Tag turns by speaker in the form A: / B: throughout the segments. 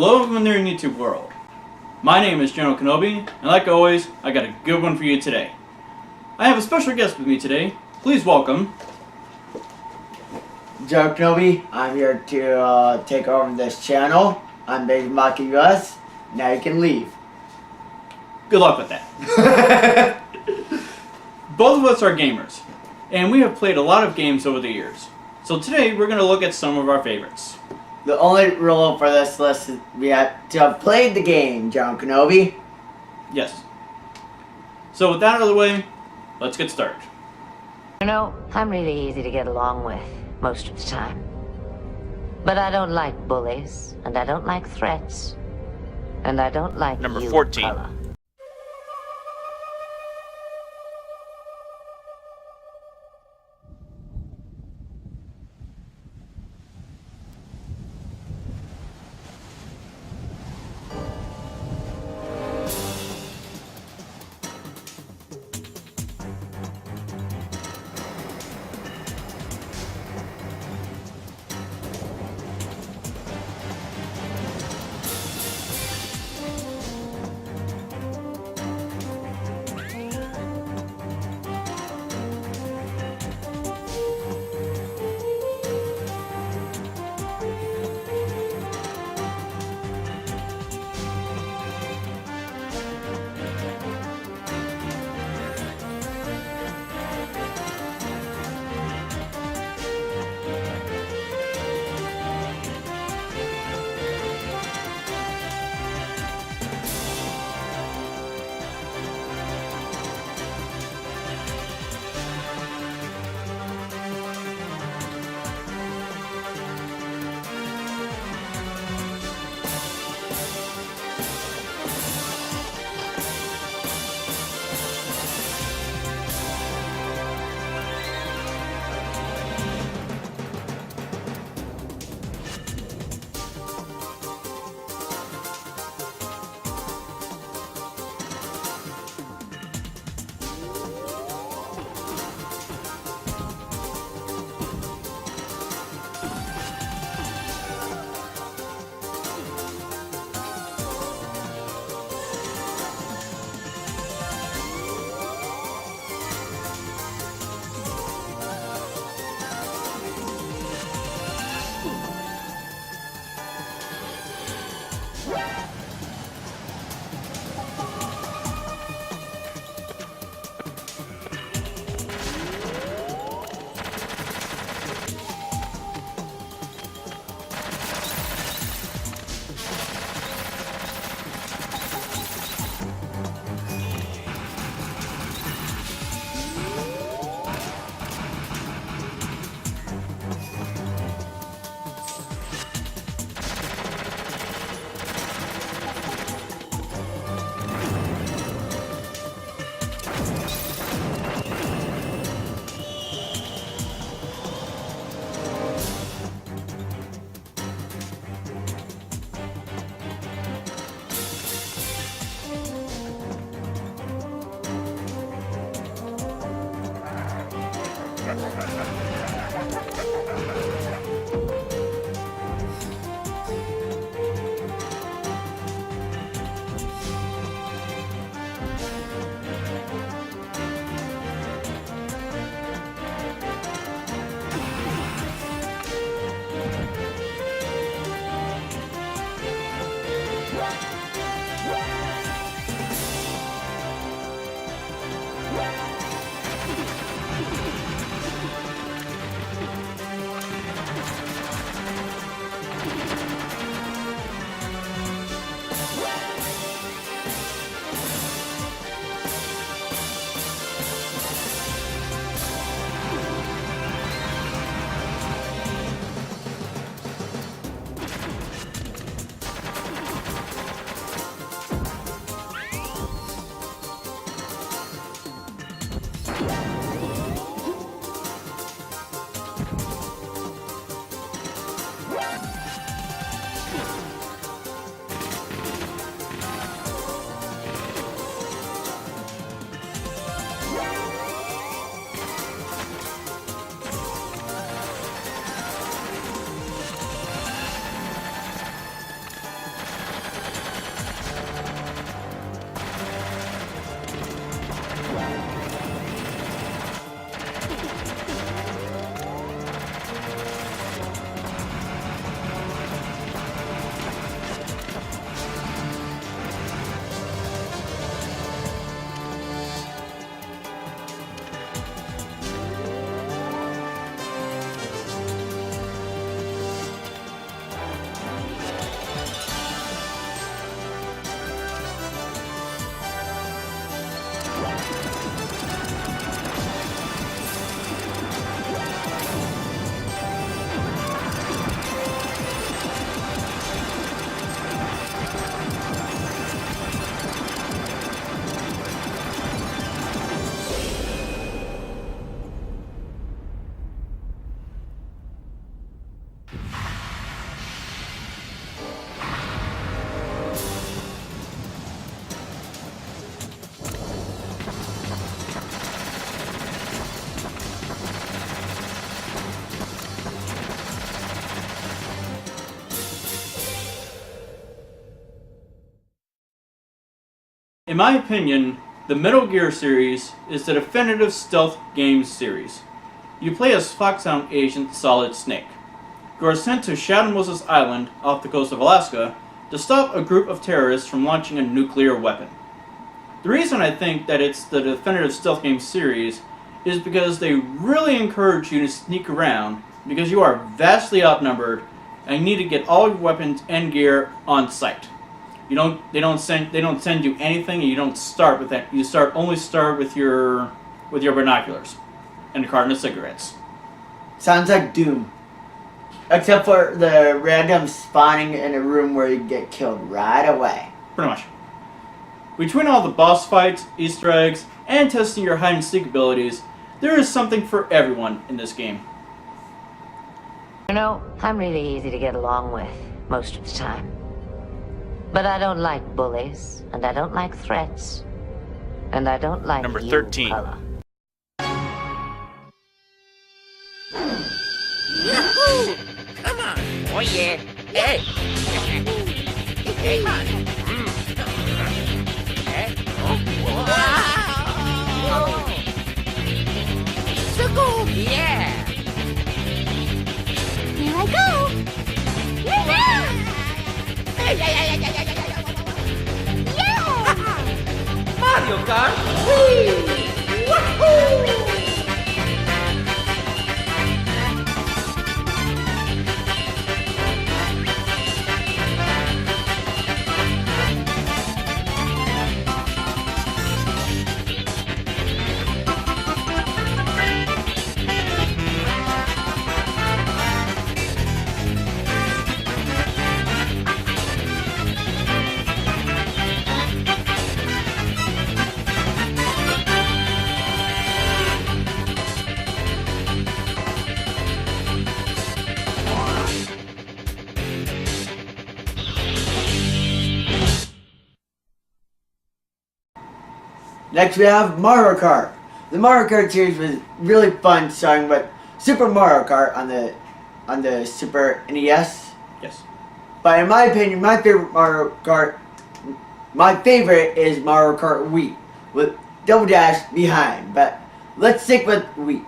A: Hello everyone there in YouTube world. My name is General Kenobi, and like always, I got a good one for you today. I have a special guest with me today. Please welcome...
B: General Kenobi. I'm here to take over this channel. I'm Baby Maki US. Now you can leave.
A: Good luck with that. Both of us are gamers, and we have played a lot of games over the years. So today we're going to look at some of our favorites.
B: The only rule for this list is we have to have played the game, General Kenobi.
A: Yes. So with that out of the way, let's get started.
C: You know, I'm really easy to get along with most of the time. But I don't like bullies, and I don't like threats, and I don't like
D: Number
C: you,
D: 14.
C: fella.
A: my opinion, the Metal Gear series is the definitive stealth game series. You play as Foxhound Agent Solid Snake. You are sent to Shadow Moses Island off the coast of Alaska to stop a group of terrorists from launching a nuclear weapon. The reason I think that it's the definitive stealth game series is because they really encourage you to sneak around because you are vastly outnumbered and you need to get all your weapons and gear on site. They don't send you anything, and you don't start with that. You only start with your binoculars and a carton of cigarettes.
B: Sounds like Doom. Except for the random spawning in a room where you get killed right away.
A: Pretty much. Between all the boss fights, Easter eggs, and testing your hide and seek abilities, there is something for everyone in this game.
C: You know, I'm really easy to get along with most of the time. But I don't like bullies, and I don't like threats, and I don't like
D: Number
C: you,
D: 13.
C: Color.
E: Yahoo! Come on! Oh yeah! Hey! Hey! Hey! Wow! So cool! Yeah!
F: Here I go! Yeah!
E: Mario Kart! Whee! Wahoo!
B: Next we have Mario Kart. The Mario Kart series was really fun, starting with Super Mario Kart on the Super NES.
A: Yes.
B: But in my opinion, my favorite is Mario Kart Wii with Double Dash behind. But let's stick with Wii.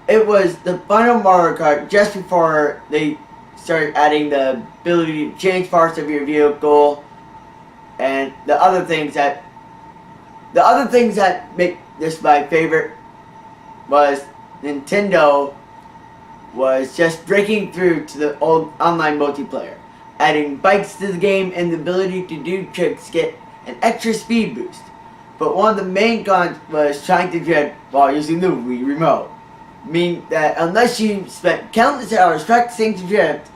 B: It was the final Mario Kart just before they started adding the ability to change parts of your vehicle and the other things that make this my favorite was Nintendo was just breaking through to the old online multiplayer, adding bikes to the game and the ability to do tricks get an extra speed boost. But one of the main cons was trying to drift while using the Wii remote. Meaning that unless you spent countless hours practicing to drift,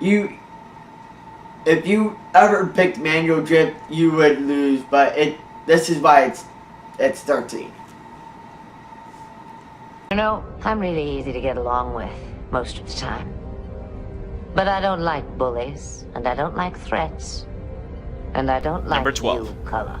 B: if you ever picked manual drift, you would lose, but this is why it's 13.
C: You know, I'm really easy to get along with most of the time. But I don't like bullies, and I don't like threats, and I don't like
D: Number 12.
C: you, Color.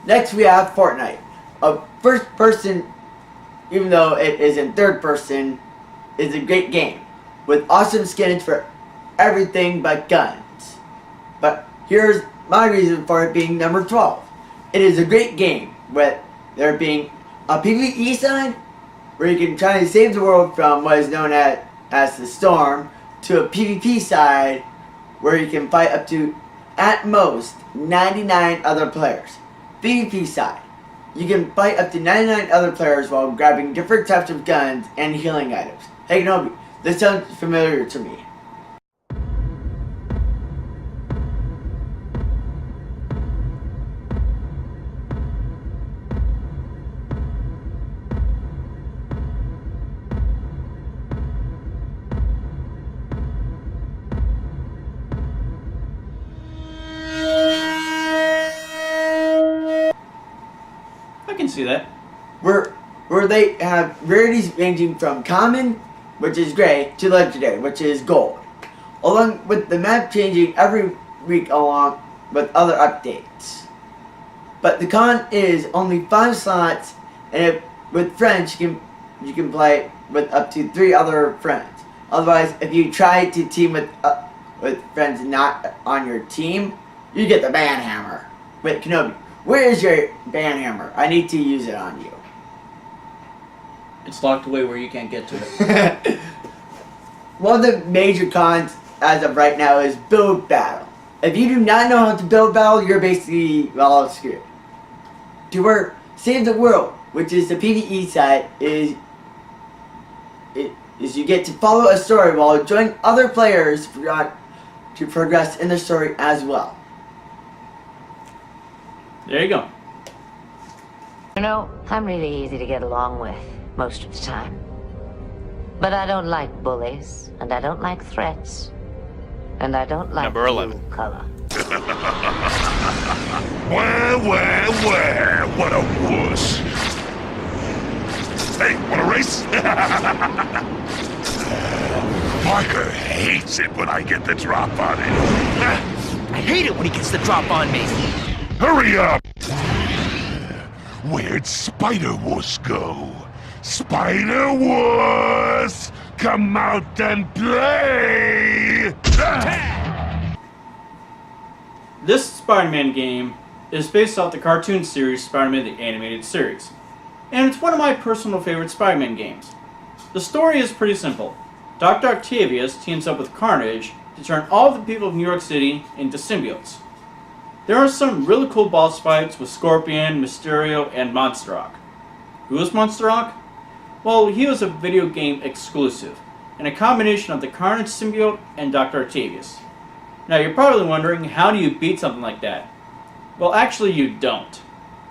B: Next we have Fortnite. A first person, even though it is in third person, is a great game. with awesome skins for everything but guns. But here's my reason for it being number 12. It is a great game, with there being a PvE side, where you can try to save the world from what is known as the Storm, to a PvP side, where you can fight up to, at most, 99 other players. PvP side. You can fight up to 99 other players while grabbing different types of guns and healing items. Hey Kenobi, this sounds familiar to me.
A: I can see that.
B: Where they have rarities ranging from common, which is gray, to legendary, which is gold. Along with the map changing every week along with other updates. But the con is only 5 slots, and with friends you can play with up to 3 other friends. Otherwise, if you try to team with friends not on your team, you get the ban hammer. Wait, Kenobi, where is your ban hammer? I need to use it on you.
A: It's locked away where you can't get to it.
B: One of the major cons as of right now is build battle. If you do not know how to build battle, you're basically, well, screwed. To where Save the World, which is the PvE side, is you get to follow a story while joining other players to progress in the story as well.
A: There you go.
C: You know, I'm really easy to get along with most of the time. But I don't like bullies, and I don't like threats, and I don't like
E: Number 11.
C: blue color.
D: Where, what a wuss. Hey, wanna race? Parker hates it when I get the drop on him.
E: I hate it when he gets the drop on me.
D: Hurry up! Where'd Spider-Wuss go? Spider-Wuss! Come out and play!
A: This Spider-Man game is based off the cartoon series Spider-Man the Animated Series, and it's one of my personal favorite Spider-Man games. The story is pretty simple. Dr. Octavius teams up with Carnage to turn all the people of New York City into symbiotes. There are some really cool boss fights with Scorpion, Mysterio, and Monster Rock. Who is Monster Rock? Well, he was a video game exclusive, and a combination of the Carnage symbiote and Dr. Octavius. Now you're probably wondering, how do you beat something like that? Well, actually you don't.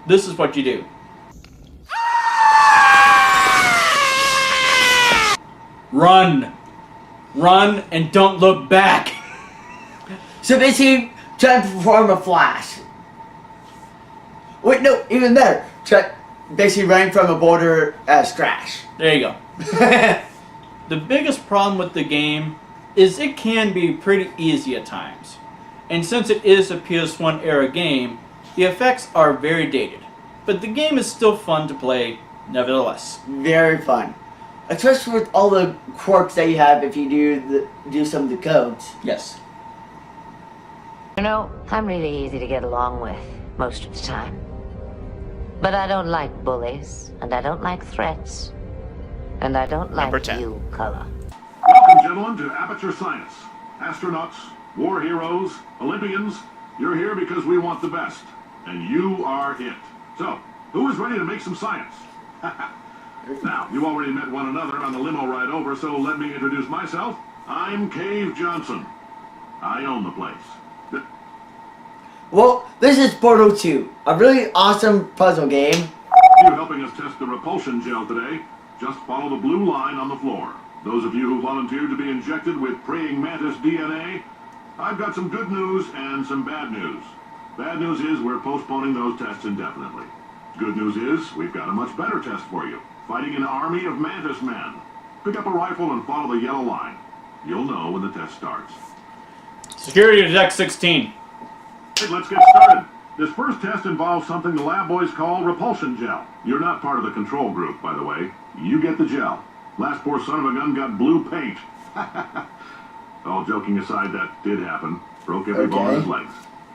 A: This is what you do. Run! Run and don't look back!
B: So basically, try to perform a flash. Wait, no, even better. Try basically running from a boulder as Crash.
A: There you go. The biggest problem with the game is it can be pretty easy at times. And since it is a PS1 era game, the effects are very dated. But the game is still fun to play, nevertheless.
B: Very fun. Especially with all the quirks that you have if you do some of the codes.
A: Yes.
C: You know, I'm really easy to get along with most of the time. But I don't like bullies, and I don't like threats, and I don't like
E: Number 10.
C: blue color.
G: Welcome, gentlemen, to Aperture Science. Astronauts, war heroes, Olympians, you're here because we want the best. And you are it. So, who is ready to make some science? Now, you already met one another on the limo ride over, so let me introduce myself. I'm Cave Johnson. I own the place.
B: Well, this is Portal 2, a really awesome puzzle game.
G: You're helping us test the repulsion gel today. Just follow the blue line on the floor. Those of you who volunteered to be injected with praying mantis DNA, I've got some good news and some bad news. Bad news is we're postponing those tests indefinitely. Good news is we've got a much better test for you. Fighting an army of mantis men. Pick up a rifle and follow the yellow line. You'll know when the test starts.
A: Security to Deck 16.
G: Hey, let's get started. This first test involves something the lab boys call repulsion gel. You're not part of the control group, by the way. You get the gel. Last poor son of a gun got blue paint. All joking aside, that did happen. Broke every bone in his legs.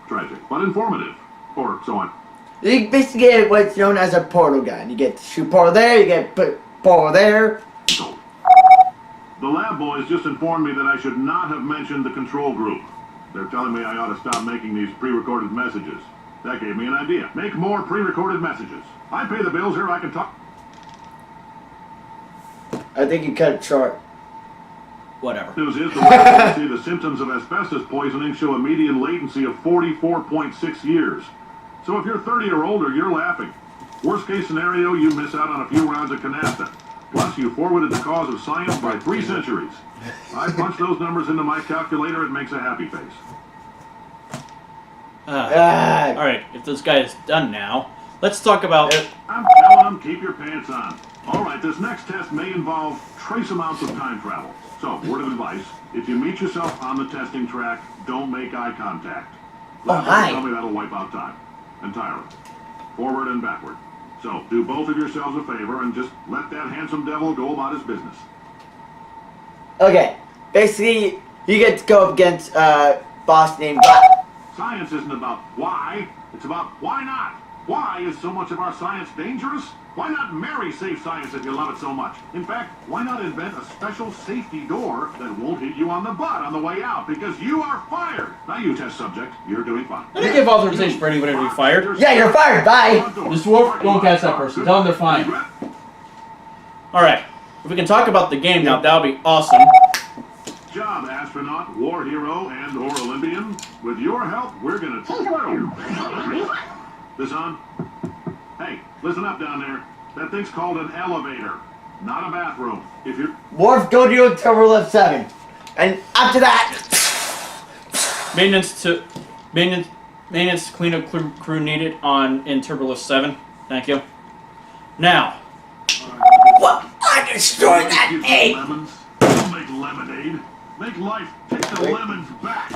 G: Tragic, but informative. Or so on.
B: You basically get what's known as a portal gun. You get shoot portal there, you get put portal there.
G: The lab boys just informed me that I should not have mentioned the control group. They're telling me I ought to stop making these pre-recorded messages. That gave me an idea. Make more pre-recorded messages. I pay the bills here, I can talk.
B: I think you cut it short.
A: Whatever.
G: News is the way see the symptoms of asbestos poisoning show a median latency of 44.6 years. So if you're 30 or older, you're laughing. Worst case scenario, you miss out on a few rounds of canasta. Plus, you forwarded the cause of science by 3 centuries. I punch those numbers into my calculator, it makes a happy face.
A: Alright, if this guy is done now, let's talk about...
G: I'm telling them, keep your pants on. Alright, this next test may involve trace amounts of time travel. So, word of advice, if you meet yourself on the testing track, don't make eye contact. Tell me that'll wipe out time. Entirely. Forward and backward. So, do both of yourselves a favor and just let that handsome devil go about his business.
B: Okay, basically, you get to go up against a boss named Bob.
G: Science isn't about why, it's about why not. Why is so much of our science dangerous? Why not marry safe science if you love it so much? In fact, why not invent a special safety door that won't hit you on the butt on the way out? Because you are fired. Now you test subject, you're doing fine.
A: I didn't give authorization for anybody to be fired.
B: Yeah, you're fired, bye!
A: This dwarf, don't catch that person. Tell them they're fine. Alright, if we can talk about the game now, that would be awesome.
G: Job, astronaut, war hero, and or Olympian. With your help, we're gonna... This on? Hey, listen up down there. That thing's called an elevator, not a bathroom. If you're...
B: Worf, go to your turbo left 7. And after that...
A: Maintenance cleanup crew needed in Turbolift 7. Thank you. Now.
B: What? I destroyed that egg!
G: Lemons. Don't make lemonade. Make life take the lemons back.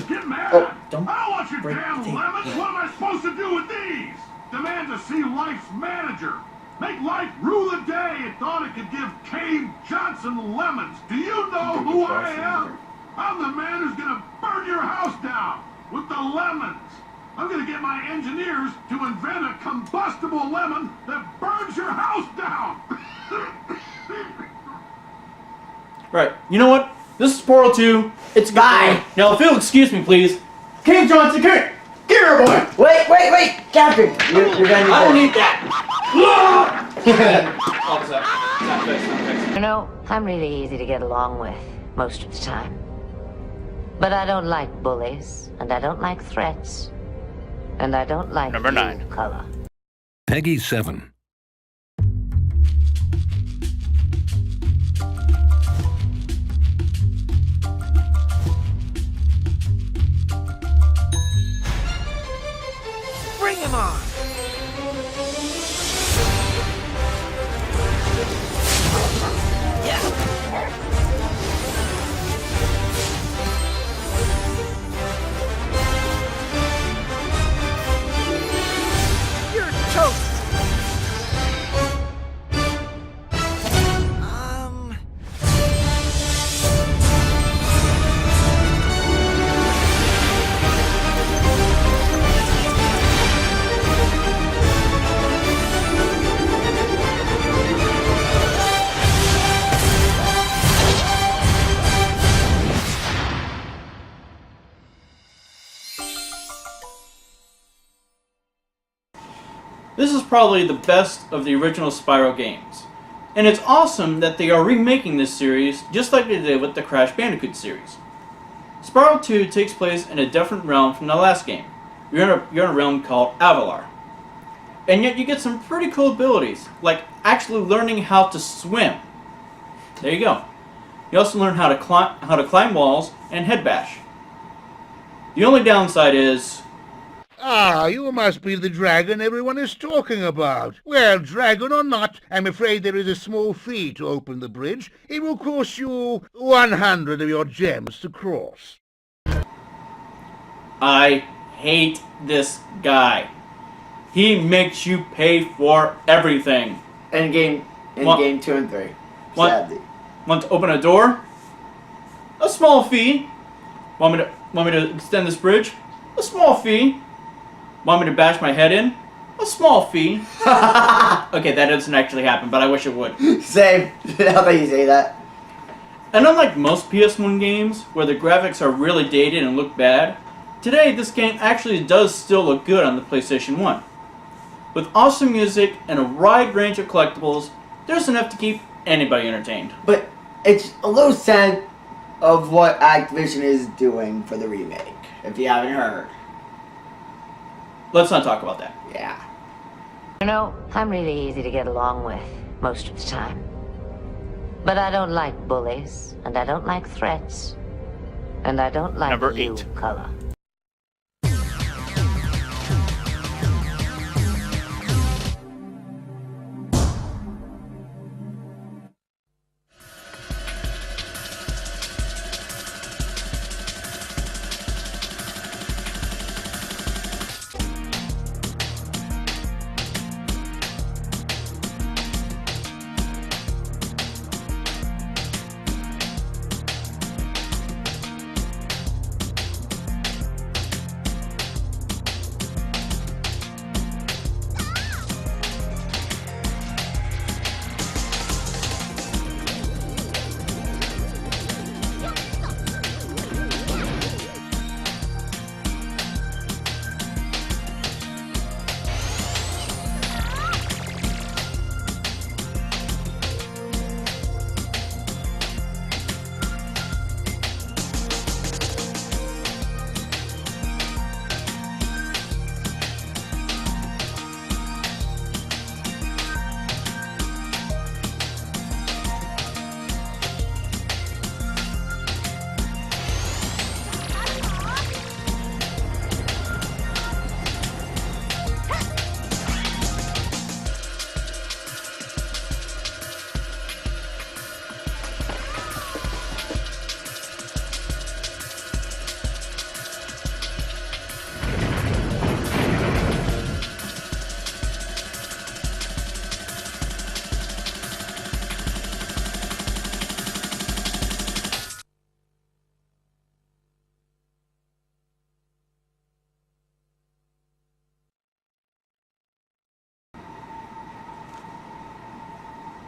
G: Get mad! I don't want your damn lemons! What am I supposed to do with these? Demand to see life's manager. Make life rule the day and thought it could give Cave Johnson lemons. Do you know who I am? I'm the man who's gonna burn your house down with the lemons. I'm gonna get my engineers to invent a combustible lemon that burns your house down.
A: Right. You know what? This is Portal 2. It's
B: Bye.
A: Now, if you'll excuse me, please. Cave Johnson, come here. Come here, boy.
B: Wait, Captain. You're gonna need
A: I don't need that.
C: You know, I'm really easy to get along with most of the time. But I don't like bullies, and I don't like threats, and I don't like
E: Number 9.
C: color.
H: Peggy 7.
E: Bring him on! You're toast!
A: This is probably the best of the original Spyro games. And it's awesome that they are remaking this series just like they did with the Crash Bandicoot series. Spyro 2 takes place in a different realm from the last game. You're in a realm called Avalar. And yet you get some pretty cool abilities, like actually learning how to swim. There you go. You also learn how to climb walls and head bash. The only downside is...
I: Ah, you must be the dragon everyone is talking about. Well, dragon or not, I'm afraid there is a small fee to open the bridge. It will cost you 100 of your gems to cross.
A: I hate this guy. He makes you pay for everything.
B: In game 2 and 3. Sadly.
A: Want to open a door? A small fee. Want me to extend this bridge? A small fee. Want me to bash my head in? A small fee. Okay, that doesn't actually happen, but I wish it would.
B: Same. How about you say that?
A: And unlike most PS1 games, where the graphics are really dated and look bad, today this game actually does still look good on the PlayStation 1. With awesome music and a wide range of collectibles, there's enough to keep anybody entertained.
B: But it's a low scent of what Activision is doing for the remake, if you haven't heard.
A: Let's not talk about that.
B: Yeah.
C: You know, I'm really easy to get along with most of the time. But I don't like bullies, and I don't like threats, and I don't like
J: Number
C: you,
J: 8.
C: color.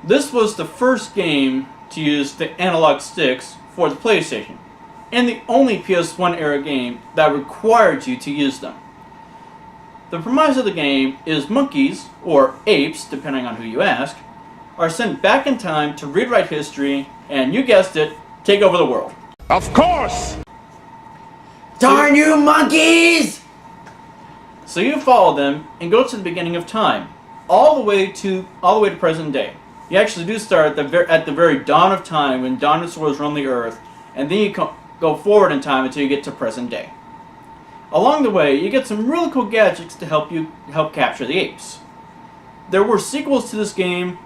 A: This was the first game to use the analog sticks for the PlayStation, and the only PS1 era game that required you to use them. The premise of the game is monkeys, or apes, depending on who you ask, are sent back in time to rewrite history and, you guessed it, take over the world.
D: Of course!
B: Darn you monkeys!
A: So you follow them and go to the beginning of time, all the way to present day. You actually do start at the very dawn of time when dinosaurs roam the earth, and then you go forward in time until you get to present day. Along the way, you get some really cool gadgets to help capture the apes. There were sequels to this game,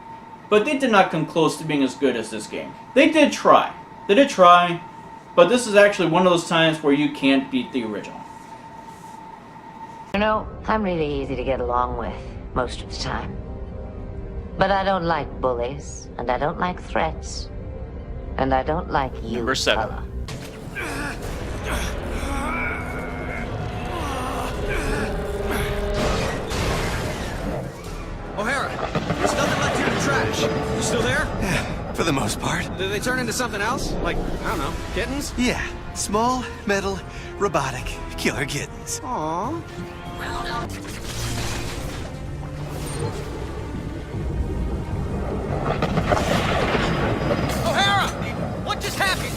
A: but they did not come close to being as good as this game. They did try, but this is actually one of those times where you can't beat the original.
C: You know, I'm really easy to get along with most of the time. But I don't like bullies, and I don't like threats, and I don't like you,
J: Number 7.
C: color.
K: O'Hara, there's nothing left here to trash. You still there?
L: For the most part.
K: Did they turn into something else? Like, I don't know, kittens?
L: Yeah. Small, metal, robotic, killer kittens.
K: Aww. O'Hara! What just happened?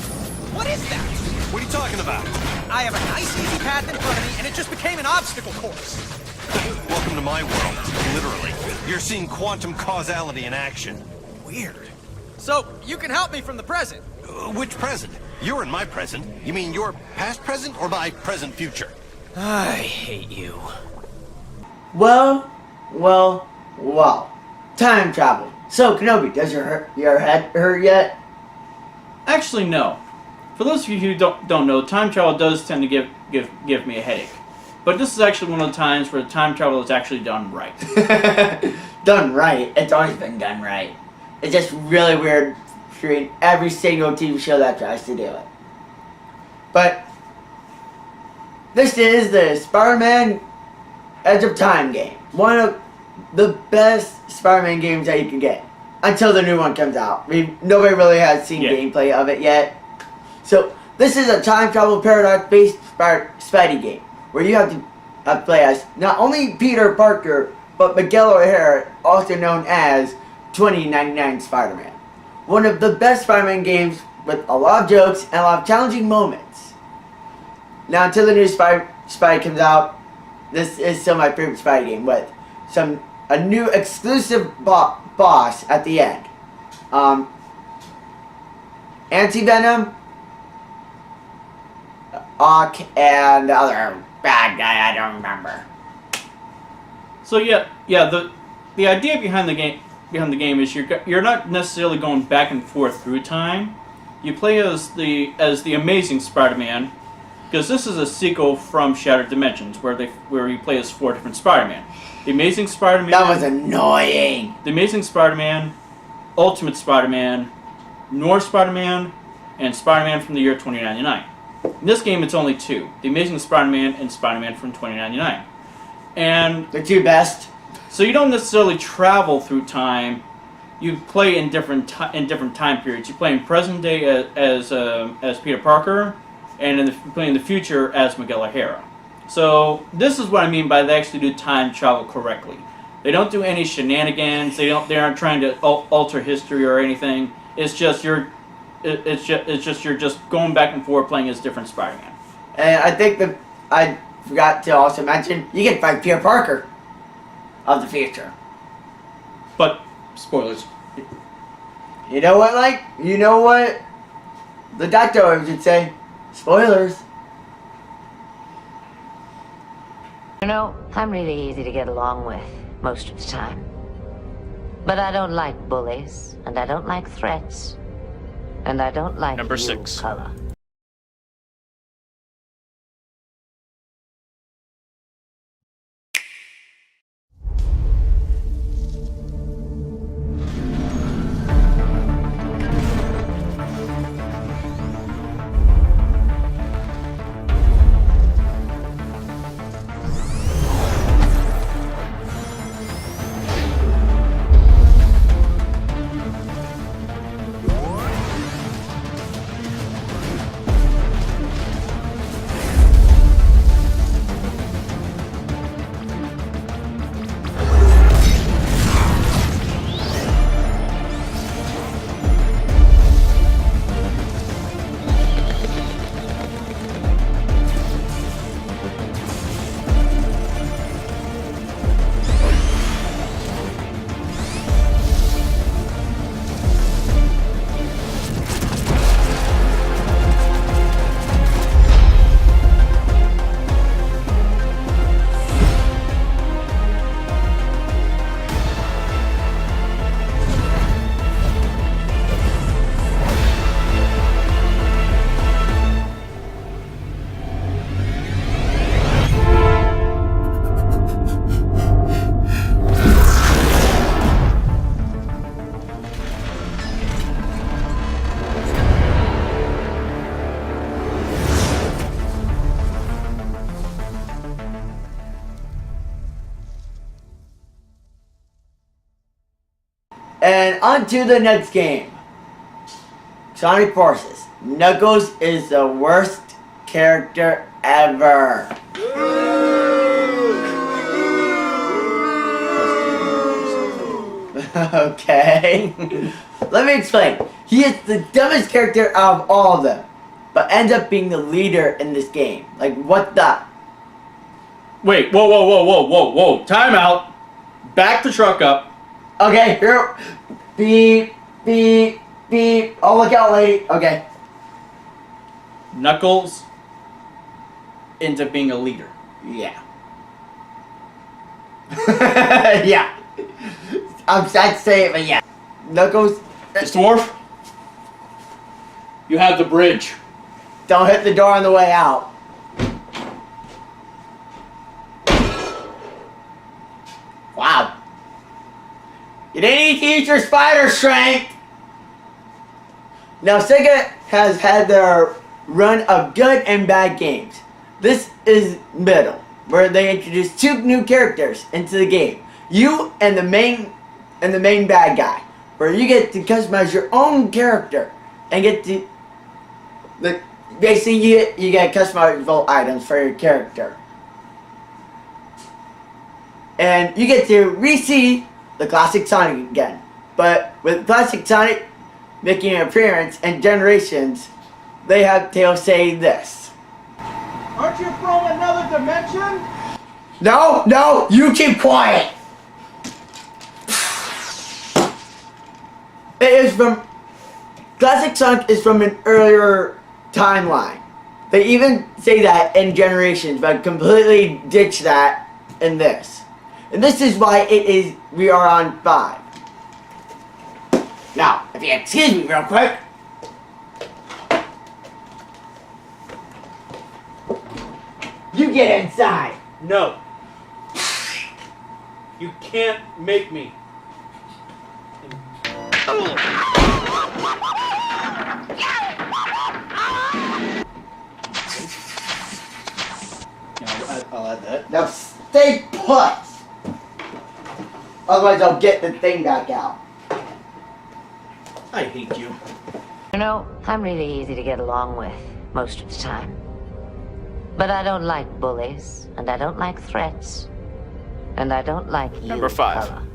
K: What is that?
L: What are you talking about?
K: I have a nice easy path in front of me, and it just became an obstacle course.
L: Welcome to my world, literally. You're seeing quantum causality in action.
K: Weird. So, you can help me from the present.
L: Which present? You're in my present. You mean your past present or my present future?
K: I hate you.
B: Well. Time travel. So, Kenobi, does your head hurt yet?
A: Actually, no. For those of you who don't know, time travel does tend to give me a headache. But this is actually one of the times where time travel is actually done right.
B: Done right? It's always been done right. It's just really weird treating every single TV show that tries to do it. But this is the Spider-Man Edge of Time game. One of the best Spider-Man games that you can get. Until the new one comes out. Nobody really has seen gameplay of it yet. So, this is a time travel paradox-based Spidey game. Where you have to play as not only Peter Parker, but Miguel O'Hara, also known as 2099 Spider-Man. One of the best Spider-Man games with a lot of jokes and a lot of challenging moments. Now, until the new Spidey comes out, this is still my favorite Spidey game with a new exclusive boss at the end. Anti-Venom, Ock, and the other bad guy I don't remember.
A: So the idea behind the game is you're not necessarily going back and forth through time. You play as the Amazing Spider-Man, because this is a sequel from Shattered Dimensions where you play as 4 different Spider-Man. The Amazing Spider-Man.
B: That was annoying.
A: The Amazing Spider-Man, Ultimate Spider-Man, North Spider-Man, and Spider-Man from the year 2099. In this game, it's only 2: The Amazing Spider-Man and Spider-Man from 2099. And
B: the 2 best.
A: So you don't necessarily travel through time. You play in different time periods. You play in present day as Peter Parker, and you play in the future as Miguel O'Hara. So this is what I mean by they actually do time travel correctly. They don't do any shenanigans. They aren't trying to alter history or anything. It's just you're just going back and forth playing as different Spider-Man.
B: And I think that I forgot to also mention you can fight Peter Parker of the future.
A: But spoilers.
B: You know what? The doctor would say, spoilers.
C: You know, I'm really easy to get along with most of the time. But I don't like bullies, and I don't like threats, and I don't like
J: Number 6.
C: color.
B: And on to the next game. Sonic Forces. Knuckles is the worst character ever. Okay. Let me explain. He is the dumbest character out of all of them, but ends up being the leader in this game. Like, what the?
A: Wait, whoa. Time out. Back the truck up.
B: Okay, here. Beep, beep, beep. Oh, look out, lady. Okay.
A: Knuckles ends up being a leader.
B: Yeah. Yeah. I'm sad to say it, but yeah. Knuckles.
A: Mr. Dwarf, you have the bridge.
B: Don't hit the door on the way out. Wow. You didn't need to use your spider strength. Now, Sega has had their run of good and bad games. This is middle, where they introduce 2 new characters into the game. You and the main bad guy, where you get to customize your own character and get to basically you get customizable items for your character. And you get to re-see the classic Sonic again. But with classic Sonic making an appearance in Generations, they have Tails say this.
A: Aren't you from another dimension?
B: No, you keep quiet. It is from Classic Sonic is from an earlier timeline. They even say that in Generations, but completely ditch that in this. And this is why we are on 5. Now, if you excuse me real quick. You get inside.
A: No. You can't make me. I'll add that.
B: Now stay put. Otherwise I'll get the thing back out.
A: I hate you.
C: You know, I'm really easy to get along with most of the time. But I don't like bullies, and I don't like threats, and I don't like you.
E: Number 5.
C: fella.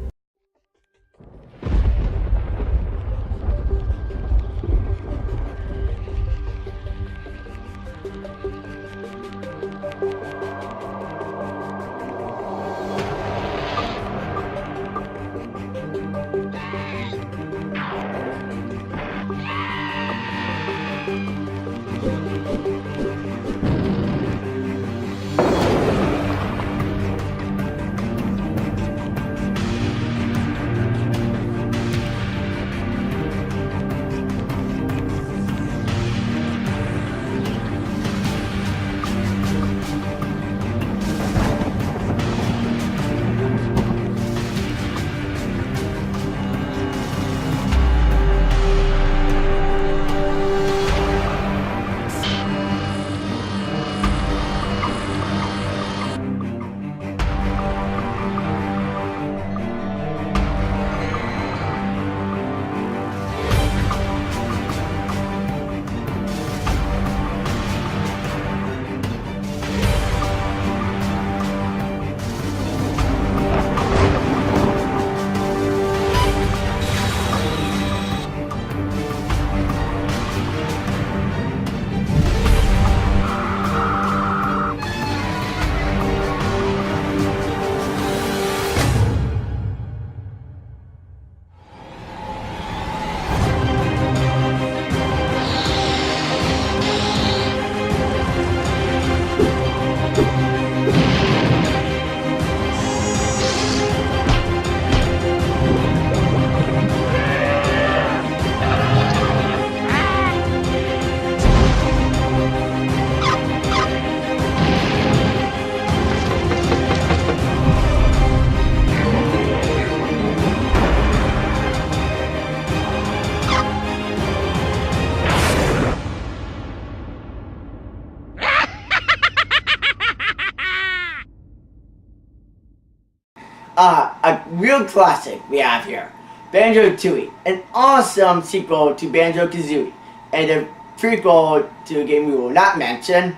B: A real classic we have here. Banjo-Tooie, an awesome sequel to Banjo-Kazooie, and a prequel to a game we will not mention.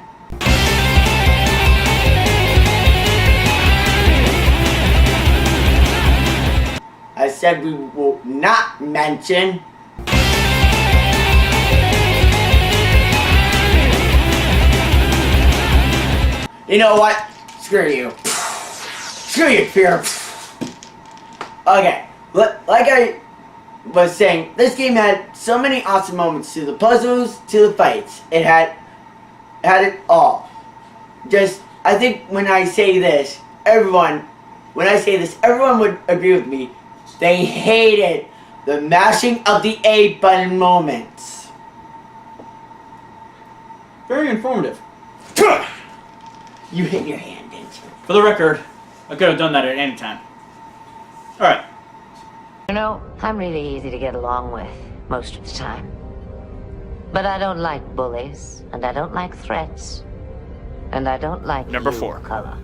B: I said we will not mention. You know what? Screw you. Screw you, Pierre. Okay, like I was saying, this game had so many awesome moments, to the puzzles, to the fights. It had it all. Just, I think when I say this, everyone would agree with me. They hated the mashing of the A button moments.
A: Very informative.
B: You hit your hand, didn't you?
A: For the record, I could have done that at any time. Alright.
C: You know, I'm really easy to get along with most of the time. But I don't like bullies, and I don't like threats, and I don't like
J: Number
C: you,
J: 4.
C: color.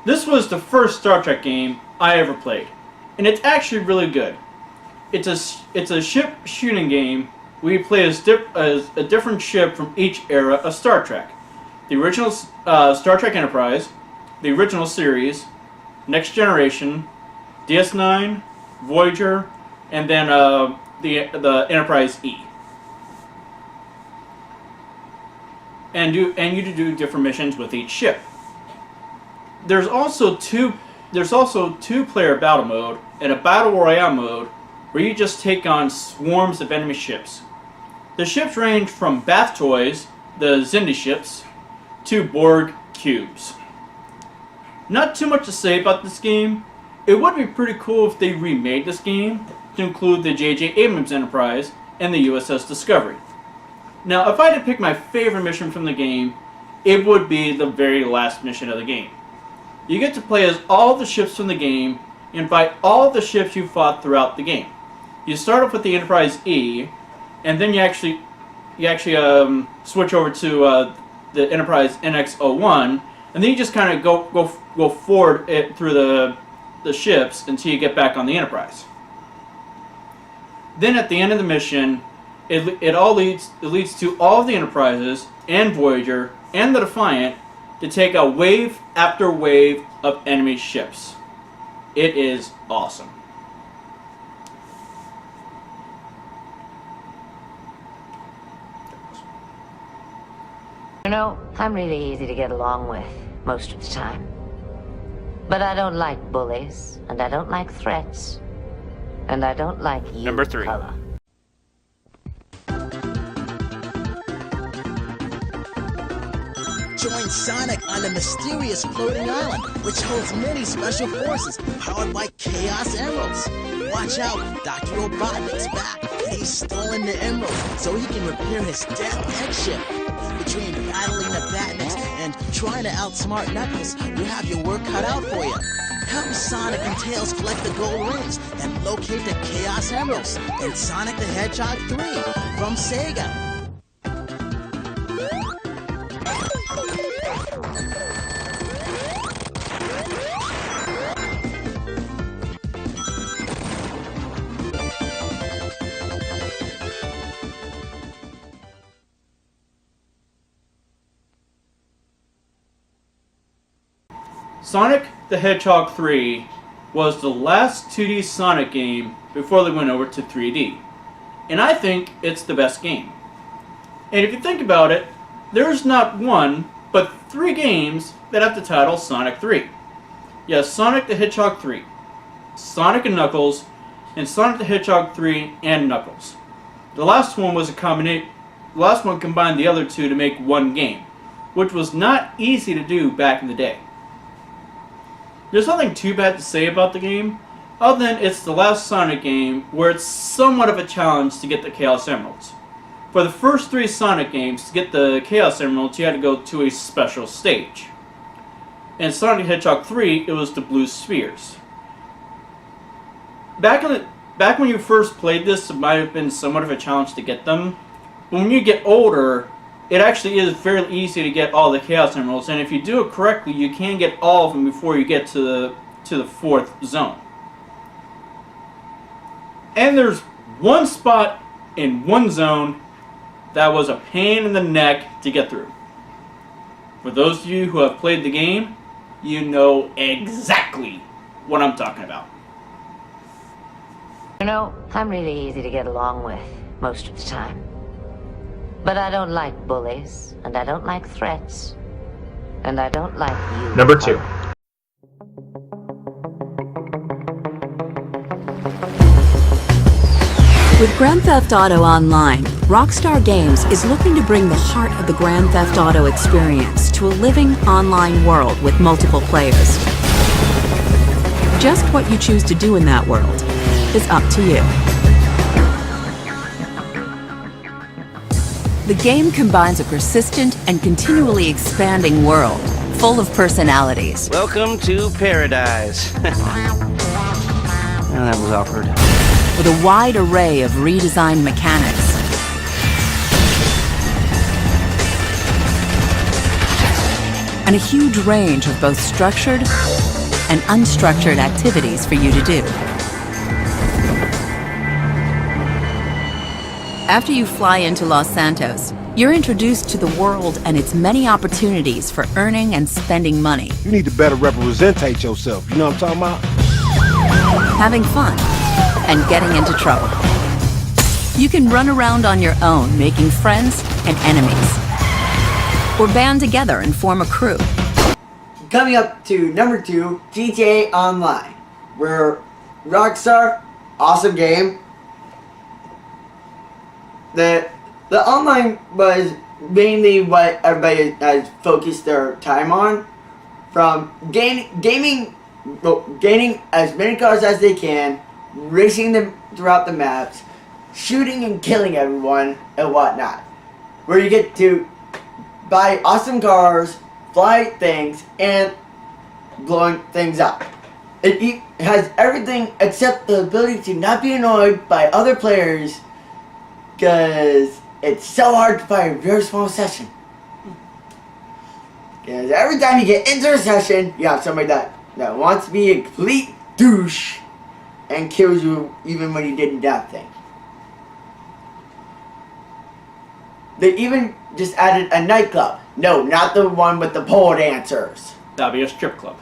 A: This was the first Star Trek game I ever played, and it's actually really good. It's a ship shooting game where you play as a different ship from each era of Star Trek. The original Star Trek Enterprise, the original series, Next Generation, DS9, Voyager, and then the Enterprise E. And you do different missions with each ship. There's also two player battle mode and a battle royale mode where you just take on swarms of enemy ships. The ships range from bath toys, the Xindi ships, to Borg cubes. Not too much to say about this game. It would be pretty cool if they remade this game to include the J.J. Abrams Enterprise and the USS Discovery. Now, if I had to pick my favorite mission from the game, it would be the very last mission of the game. You get to play as all the ships from the game and fight all the ships you fought throughout the game. You start off with the Enterprise E, and then you actually switch over to the Enterprise NX-01, and then you just kind of go forward through the ships until you get back on the Enterprise. Then at the end of the mission, it leads to all of the Enterprises and Voyager and the Defiant to take a wave after wave of enemy ships. It is awesome.
C: You know, I'm really easy to get along with most of the time. But I don't like bullies, and I don't like threats, and I don't like you,
J: Number 3.
C: color.
M: Join Sonic on a mysterious floating island, which holds many special forces powered by Chaos Emeralds. Watch out, Dr. Robotnik's back, and he's stolen the emerald so he can repair his death egg ship. Between battling the Batniks and trying to outsmart Knuckles, you have your work cut out for you. Help Sonic and Tails collect the gold rings and locate the Chaos Emeralds in Sonic the Hedgehog 3 from Sega.
A: Sonic the Hedgehog 3 was the last 2D Sonic game before they went over to 3D. And I think it's the best game. And if you think about it, there's not one, but 3 games that have the title Sonic 3. Yes, Sonic the Hedgehog 3, Sonic and Knuckles, and Sonic the Hedgehog 3 and Knuckles. The last one was the last one combined the other two to make one game, which was not easy to do back in the day. There's nothing too bad to say about the game, other than it's the last Sonic game where it's somewhat of a challenge to get the Chaos Emeralds. For the first 3 Sonic games, to get the Chaos Emeralds, you had to go to a special stage. In Sonic the Hedgehog 3, it was the Blue Spheres. Back when you first played this, it might have been somewhat of a challenge to get them. But when you get older, it actually is fairly easy to get all the Chaos Emeralds, and if you do it correctly, you can get all of them before you get to the 4th zone. And there's one spot in one zone that was a pain in the neck to get through. For those of you who have played the game, you know exactly what I'm talking about.
C: You know, I'm really easy to get along with most of the time. But I don't like bullies, and I don't like threats, and I don't like you.
J: Number 2.
N: With Grand Theft Auto Online, Rockstar Games is looking to bring the heart of the Grand Theft Auto experience to a living online world with multiple players. Just what you choose to do in that world is up to you. The game combines a persistent and continually expanding world, full of personalities.
E: Welcome to paradise. Oh, that was awkward.
N: With a wide array of redesigned mechanics. And a huge range of both structured and unstructured activities for you to do. After you fly into Los Santos, you're introduced to the world and its many opportunities for earning and spending money.
O: You need to better representate yourself, you know what I'm talking about?
N: Having fun. And getting into trouble. You can run around on your own, making friends and enemies. Or band together and form a crew.
B: Coming up to number 2, GTA Online, where Rockstar, awesome game. The online was mainly what everybody has focused their time on, from gaining as many cars as they can, racing them throughout the maps, shooting and killing everyone and whatnot. Where you get to buy awesome cars, fly things, and blowing things up. It has everything except the ability to not be annoyed by other players, because it's so hard to find a very small session. Because every time you get into a session, you have somebody that wants to be a complete douche and kills you even when you did nothing. They even just added a nightclub. No, not the one with the pole dancers.
A: That'd be a strip club.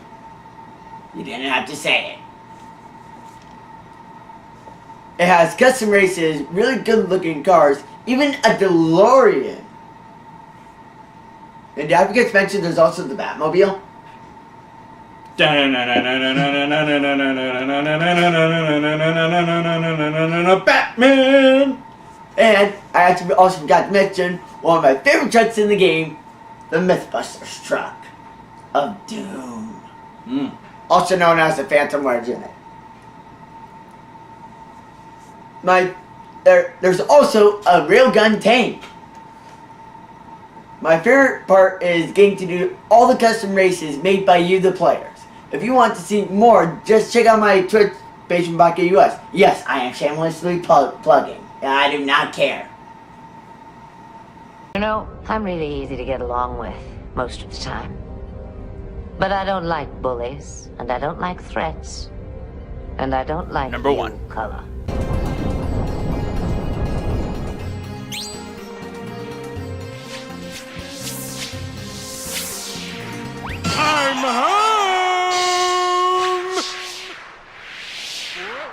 B: You didn't have to say it. It has custom races, really good looking cars, even a DeLorean. And I forget to mention there's also the Batmobile.
A: Batman!
B: And I actually also forgot to mention one of my favorite trucks in the game, the Mythbusters truck of Doom. Also known as the Phantom Legend. There's also a railgun tank. My favorite part is getting to do all the custom races made by you, the players. If you want to see more, just check out my Twitch page from US. Yes, I am shamelessly plugging, and I do not care.
C: You know, I'm really easy to get along with most of the time. But I don't like bullies, and I don't like threats, and I don't like
E: Number 1.
C: color.
L: I'm home!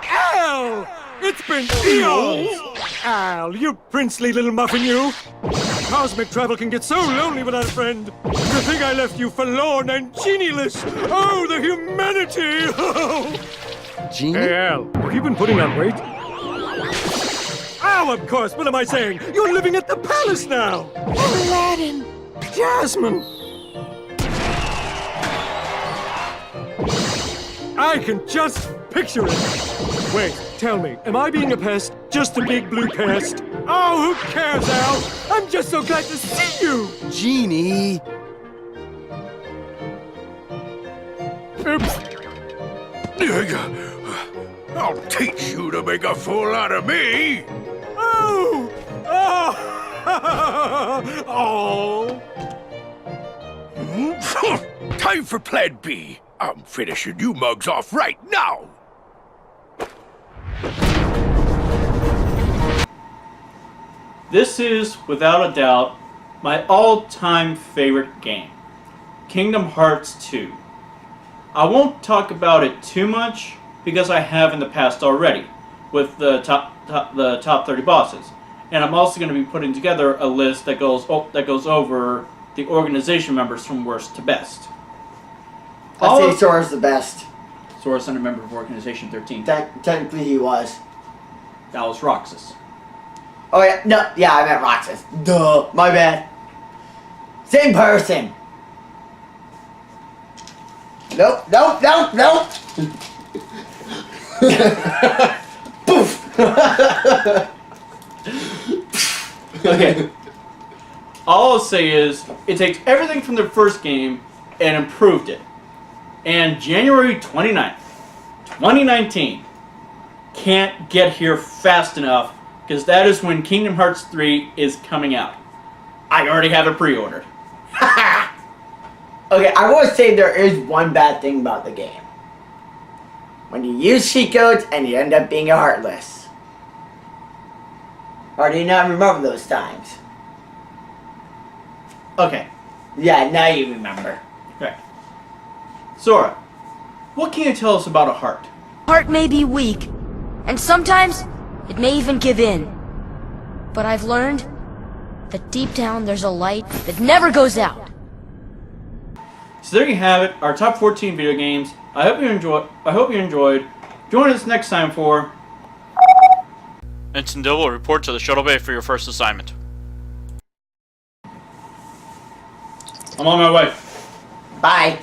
L: Al! It's been eons! Al, you princely little muffin, you! Cosmic travel can get so lonely without a friend. To think I left you forlorn and genieless! Oh, the humanity!
O: Genie?
L: Hey, Al, have you been putting on weight? Oh, of course, what am I saying? You're living at the palace now!
F: Aladdin.
L: Jasmine! I can just picture it. Wait, tell me, am I being a pest? Just a big blue pest? Oh, who cares, Al? I'm just so glad to see you!
O: Genie!
L: Oops.
D: I'll teach you to make a fool out of me!
L: Oh! Oh!
D: Oh! Time for Plan B. I'm finishing you mugs off right now!
A: This is, without a doubt, my all-time favorite game, Kingdom Hearts 2. I won't talk about it too much, because I have in the past already, with the top 30 bosses, and I'm also going to be putting together a list that goes over the organization members from worst to best.
B: I'd say Sora's the best.
A: Sora's not a member of Organization 13.
B: Technically, he was.
A: That was Roxas.
B: Oh yeah, no, yeah, I meant Roxas. Duh, my bad. Same person. Nope. Poof.
A: Okay. All I'll say is, it takes everything from the first game and improved it. And January 29th, 2019, can't get here fast enough, because that is when Kingdom Hearts 3 is coming out. I already have it pre-ordered.
B: Okay, I will say there is one bad thing about the game. When you use cheat codes and you end up being a Heartless. Or do you not remember those times?
A: Okay.
B: Yeah, now you remember.
A: Okay. Sora, what can you tell us about a heart?
F: Heart may be weak, and sometimes it may even give in. But I've learned that deep down there's a light that never goes out.
A: So there you have it, our top 14 video games. I hope you enjoyed. Join us next time for Nintendo will report to the shuttle bay for your first assignment. I'm on my way.
B: Bye.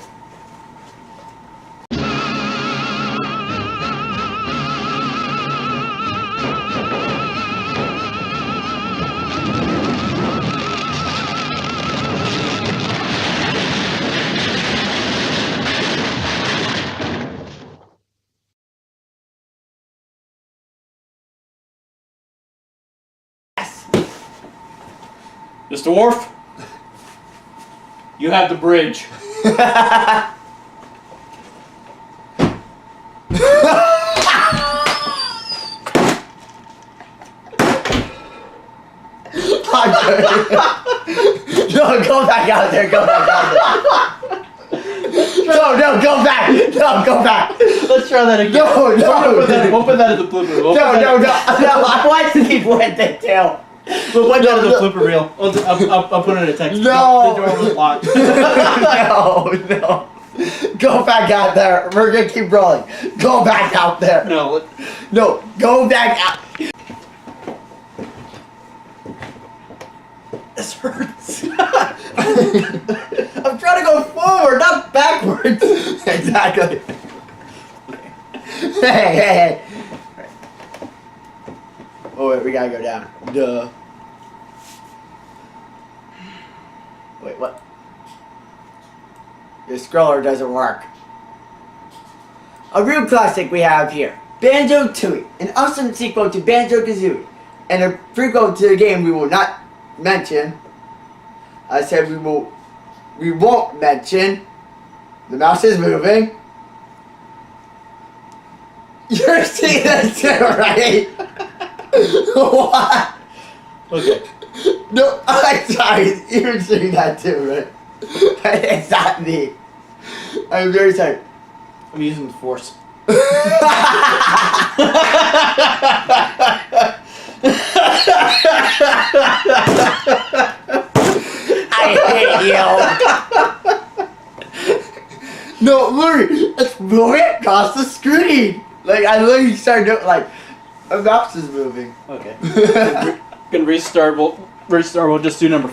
A: Mr. Worf, you have the bridge.
B: No, go back out there. Go back out there. No, go back. No, go back.
A: Let's try that again.
B: No.
A: We'll put that as a blooper.
B: No. I want to keep with it too.
A: We'll put that as a blooper reel. I'll put it in a text.
B: No.
A: The door was locked.
B: No. Go back out there. We're gonna keep rolling. Go back out there.
A: No,
B: go back out. This hurts. I'm trying to go forward, not backwards. Exactly. Hey. Oh wait, we gotta go down. Duh. Wait, what? Your scroller doesn't work. A real classic we have here. Banjo-Tooie, an awesome sequel to Banjo-Kazooie, and a prequel to the game we will not mention. I said we won't mention. The mouse is moving. You're seeing this too, right? What?
A: Okay.
B: No, I'm sorry. You're seeing that too, right? It's not me. I'm very sorry.
A: I'm using the Force.
B: I hate you. No, look, it's moving across the screen. Like, I literally started doing, like, a mouse is moving.
A: Okay. Gonna restart. We'll just do number